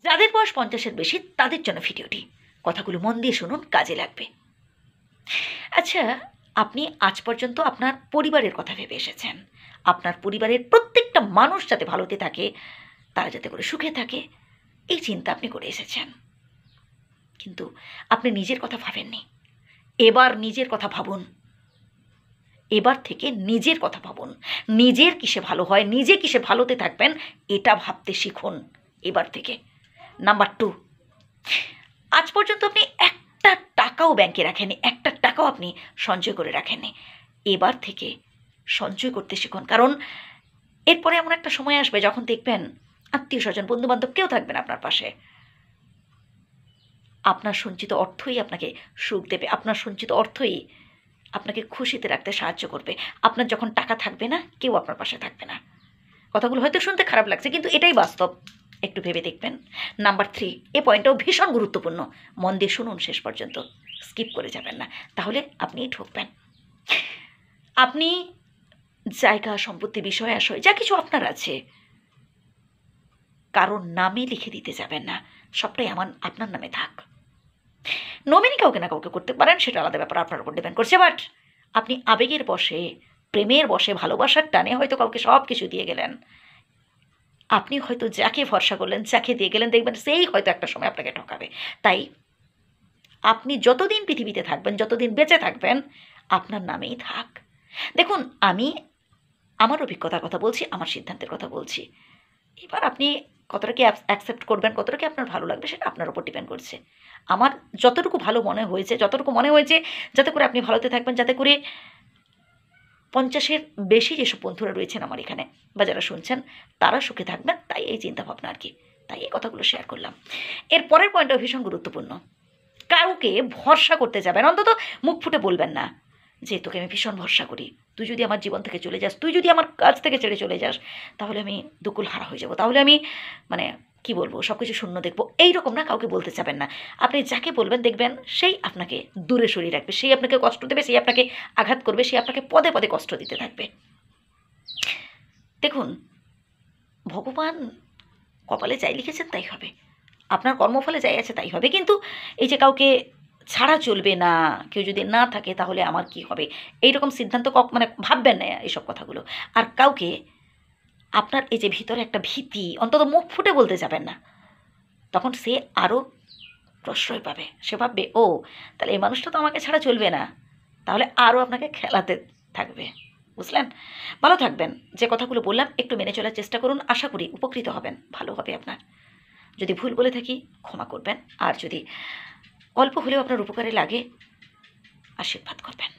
যাদের বয়স 50-এর বেশি তাদের জন্য ভিডিওটি। কথাগুলো মন দিয়ে শুনুন, কাজে লাগবে। আচ্ছা, আপনি আজ পর্যন্ত আপনার পরিবারের কথা ভেবে এসেছেন। আপনার পরিবারের প্রত্যেকটা মানুষ যাতে ভালোতে থাকে, তারা যাতে করে সুখে থাকে, এই চিন্তা আপনি করে এসেছেন। কিন্তু আপনি নিজের কথা ভাবেননি। এবার নিজের কথা ভাবুন। এবার থেকে নিজের কথা ভাবুন। নিজের কিসে ভালো হয়, নিজে কিসে ভালোতে থাকবেন, এটা ভাবতে শিখুন এবার থেকে। নাম্বার 2, আজ পর্যন্ত আপনি একটা টাকাও ব্যাংকে রাখেননি, একটা টাকাও আপনি সঞ্চয় করে রাখেননি। এবার থেকে সঞ্চয় করতে শিখুন, কারণ এরপরে এমন একটা সময় আসবে যখন দেখবেন আত্মীয় স্বজন বন্ধু বান্ধব কেউ থাকবে না আপনার পাশে। আপনার সঞ্চিত অর্থই আপনাকে সুখ দেবে, আপনার সঞ্চিত অর্থই আপনাকে খুশিতে রাখতে সাহায্য করবে। আপনার যখন টাকা থাকবে না, কেউ আপনার পাশে থাকবে না। কথাগুলো হয়তো শুনতে খারাপ লাগছে, কিন্তু এটাই বাস্তব। একটু ভেবে দেখবেন। নাম্বার 3, এ পয়েন্টটাও ভীষণ গুরুত্বপূর্ণ। মন দিয়ে শুনুন শেষ পর্যন্ত, স্কিপ করে যাবেন না, তাহলে আপনি ঠকবেন। আপনি জায়গা সম্পত্তি বিষয় আশয় যা কিছু আপনার আছে, কারোর নামে লিখে দিতে যাবেন না। সবটাই আপনার নামে থাক। নমিনি কাউকে না কাউকে করতে পারেন, সেটা আলাদা ব্যাপার, আপনার উপর ডিপেন্ড করছে। বাট আপনি আবেগের বশে, প্রেমের বশে, ভালোবাসার টানে হয়তো কাউকে সব কিছু দিয়ে গেলেন। আপনি হয়তো যাকে ভরসা করলেন, যাকে দিয়ে গেলেন, দেখবেন সেই হয়তো একটা সময় আপনাকে ঠকাবে। তাই আপনি যতদিন পৃথিবীতে থাকবেন, যতদিন বেঁচে থাকবেন, আপনার নামেই থাক। দেখুন, আমি আমার অভিজ্ঞতার কথা বলছি, আমার সিদ্ধান্তের কথা বলছি। এবার আপনি কতটা কি অ্যাকসেপ্ট করবেন, কতটা কি আপনার ভালো লাগবে, সেটা আপনার উপর ডিপেন্ড করছে। আমার যতটুকু ভালো মনে হয়েছে, যতটুকু মনে হয়েছে যাতে করে আপনি ভালোতে থাকবেন, যাতে করে 50-এর বেশি যেসব বন্ধুরা রয়েছেন আমার এখানে বা যারা শুনছেন, তারা সুখে থাকবেন, তাই এই চিন্তাভাবনা আর কি। তাই এই কথাগুলো শেয়ার করলাম। এর পরের পয়েন্টটা ভীষণ গুরুত্বপূর্ণ। কাউকে ভরসা করতে যাবেন, অন্তত মুখ ফুটে বলবেন না যে তোকে আমি ভীষণ ভরসা করি, তুই যদি আমার জীবন থেকে চলে যাস, তুই যদি আমার কাছ থেকে ছেড়ে চলে যাস, তাহলে আমি দুকুল হারা হয়ে যাব, তাহলে আমি মানে কি বলবো, সব কিছু শূন্য দেখবো, এইরকম না, কাউকে বলতে চাবেন না। আপনি যাকে বলবেন দেখবেন সেই আপনাকে দূরে সরিয়ে রাখবে, সেই আপনাকে কষ্ট দেবে, সেই আপনাকে আঘাত করবে, সেই আপনাকে পদে পদে কষ্ট দিতে থাকবে। দেখুন, ভগবান কপালে যাই লিখেছেন তাই হবে, আপনার কর্মফলে যাই আছে তাই হবে। কিন্তু এই যে কাউকে ছাড়া চলবে না, কেউ যদি না থাকে তাহলে আমার কি হবে, এইরকম সিদ্ধান্ত ভাববেন না এইসব কথাগুলো। আর কাউকে আপনার এই যে ভিতরে একটা ভীতি, অন্তত মুখ ফুটে বলতে যাবেন না। তখন সে আরও প্রশ্রয় পাবে, সে ভাববে ও তাহলে এই মানুষটা তো আমাকে ছাড়া চলবে না, তাহলে আরও আপনাকে খেলাতে থাকবে। বুঝলেন? ভালো থাকবেন। যে কথাগুলো বললাম একটু মেনে চলার চেষ্টা করুন, আশা করি উপকৃত হবেন, ভালো হবে আপনার। যদি ভুল বলে থাকি ক্ষমা করবেন, আর যদি অল্প হলেও আপনার উপকারে লাগে আশীর্বাদ করবেন।